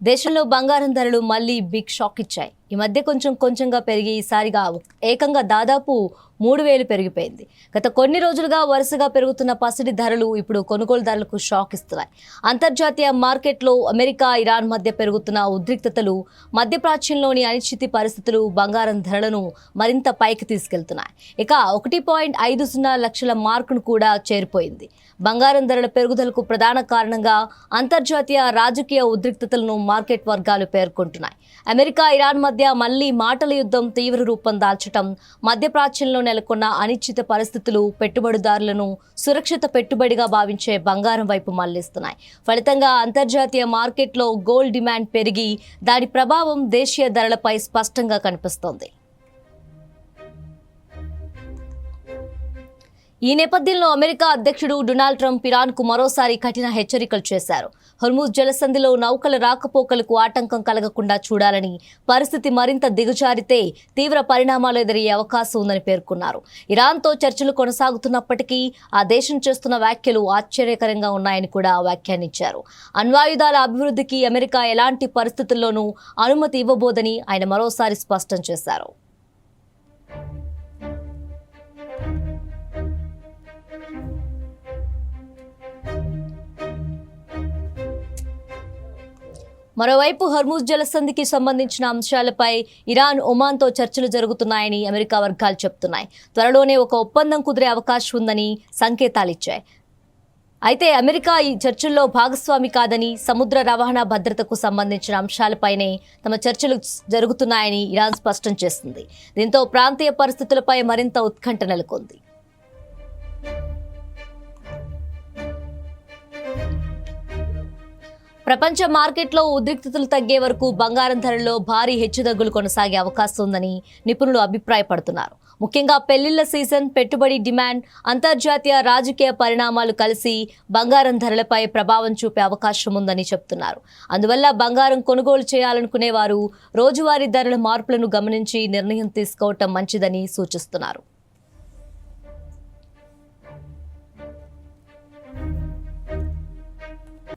దేశంలో బంగారం ధరలు మళ్లీ బిగ్ షాక్ ఇచ్చాయి. ఈ మధ్య కొంచెంగా పెరిగి ఈసారిగా ఏకంగా దాదాపు 3000 పెరిగిపోయింది. గత కొన్ని రోజులుగా వరుసగా పెరుగుతున్న పసిడి ధరలు ఇప్పుడు కొనుగోలుదారులకు షాక్ ఇస్తున్నాయి. అంతర్జాతీయ మార్కెట్లో అమెరికా, ఇరాన్ మధ్య పెరుగుతున్న ఉద్రిక్తతలు, మధ్యప్రాచ్యంలోని అనిశ్చిత పరిస్థితులు బంగారం ధరలను మరింత పైకి తీసుకెళ్తున్నాయి. ఇక 1.50 లక్షల మార్కును కూడా చేరిపోయింది. బంగారం ధరల పెరుగుదలకు ప్రధాన కారణంగా అంతర్జాతీయ రాజకీయ ఉద్రిక్తతలను మార్కెట్ వర్గాలు పేర్కొంటున్నాయి. అమెరికా, ఇరాన్ మధ్య మళ్లీ మాటల యుద్ధం తీవ్ర రూపం దాల్చడం, మధ్యప్రాచ్యంలో నెలకొన్న అనిశ్చిత పరిస్థితులు పెట్టుబడిదారులను సురక్షిత పెట్టుబడిగా భావించే బంగారం వైపు మళ్లిస్తున్నాయి. ఫలితంగా అంతర్జాతీయ మార్కెట్లో గోల్డ్ డిమాండ్ పెరిగి దాని ప్రభావం దేశీయ ధరలపై స్పష్టంగా కనిపిస్తోంది. ఈ నేపథ్యంలో అమెరికా అధ్యక్షుడు డొనాల్డ్ ట్రంప్ ఇరాన్కు మరోసారి కఠిన హెచ్చరికలు చేశారు. హోర్ముజ్ జలసంధిలో నౌకల రాకపోకలకు ఆటంకం కలగకుండా చూడాలని, పరిస్థితి మరింత దిగజారితే తీవ్ర పరిణామాలు ఎదురయ్యే అవకాశం ఉందని పేర్కొన్నారు. ఇరాన్తో చర్చలు కొనసాగుతున్నప్పటికీ ఆ దేశం చేస్తున్న వ్యాఖ్యలు ఆశ్చర్యకరంగా ఉన్నాయని కూడా వ్యాఖ్యానించారు. అణ్వాయుధాల అభివృద్ధికి అమెరికా ఎలాంటి పరిస్థితుల్లోనూ అనుమతి ఇవ్వబోదని ఆయన మరోసారి స్పష్టం చేశారు. మరోవైపు హోర్ముజ్ జలసంధికి సంబంధించిన అంశాలపై ఇరాన్, ఒమాన్తో చర్చలు జరుగుతున్నాయని అమెరికా వర్గాలు చెబుతున్నాయి. త్వరలోనే ఒక ఒప్పందం కుదిరే అవకాశం ఉందని సంకేతాలిచ్చాయి. అయితే అమెరికా ఈ చర్చల్లో భాగస్వామి కాదని, సముద్ర రవాణా భద్రతకు సంబంధించిన అంశాలపైనే తమ చర్చలు జరుగుతున్నాయని ఇరాన్ స్పష్టం చేస్తుంది. దీంతో ప్రాంతీయ పరిస్థితులపై మరింత ఉత్కంఠ నెలకొంది. ప్రపంచ మార్కెట్లో ఉద్రిక్తతలు తగ్గే వరకు బంగారం ధరల్లో భారీ హెచ్చుతగ్గులు కొనసాగే అవకాశం ఉందని నిపుణులు అభిప్రాయపడుతున్నారు. ముఖ్యంగా పెళ్లిళ్ల సీజన్, పెట్టుబడి డిమాండ్, అంతర్జాతీయ రాజకీయ పరిణామాలు కలిసి బంగారం ధరలపై ప్రభావం చూపే అవకాశం ఉందని చెబుతున్నారు. అందువల్ల బంగారం కొనుగోలు చేయాలనుకునే వారు రోజువారీ ధరల మార్పులను గమనించి నిర్ణయం తీసుకోవటం మంచిదని సూచిస్తున్నారు.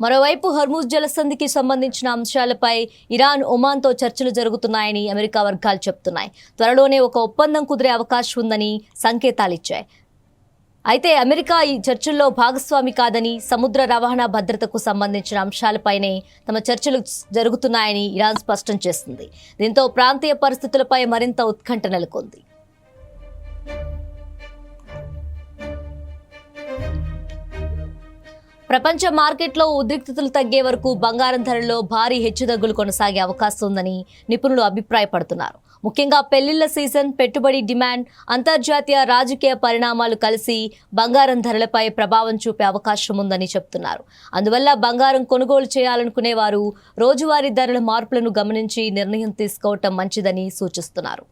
మరోవైపు హోర్ముజ్ జలసంధికి సంబంధించిన అంశాలపై ఇరాన్, ఒమాన్తో చర్చలు జరుగుతున్నాయని అమెరికా వర్గాలు చెబుతున్నాయి. త్వరలోనే ఒక ఒప్పందం కుదిరే అవకాశం ఉందని సంకేతాలిచ్చాయి. అయితే అమెరికా ఈ చర్చల్లో భాగస్వామి కాదని, సముద్ర రవాణా భద్రతకు సంబంధించిన అంశాలపైనే తమ చర్చలు జరుగుతున్నాయని ఇరాన్ స్పష్టం చేస్తుంది. దీంతో ప్రాంతీయ పరిస్థితులపై మరింత ఉత్కంఠ నెలకొంది. ప్రపంచ మార్కెట్లో ఉద్రిక్తతలు తగ్గే వరకు బంగారం ధరల్లో భారీ హెచ్చుతగ్గులు కొనసాగే అవకాశం ఉందని నిపుణులు అభిప్రాయపడుతున్నారు. ముఖ్యంగా పెళ్లిళ్ల సీజన్, పెట్టుబడి డిమాండ్, అంతర్జాతీయ రాజకీయ పరిణామాలు కలిసి బంగారం ధరలపై ప్రభావం చూపే అవకాశం ఉందని చెబుతున్నారు. అందువల్ల బంగారం కొనుగోలు చేయాలనుకునే వారు రోజువారీ ధరల మార్పులను గమనించి నిర్ణయం తీసుకోవటం మంచిదని సూచిస్తున్నారు.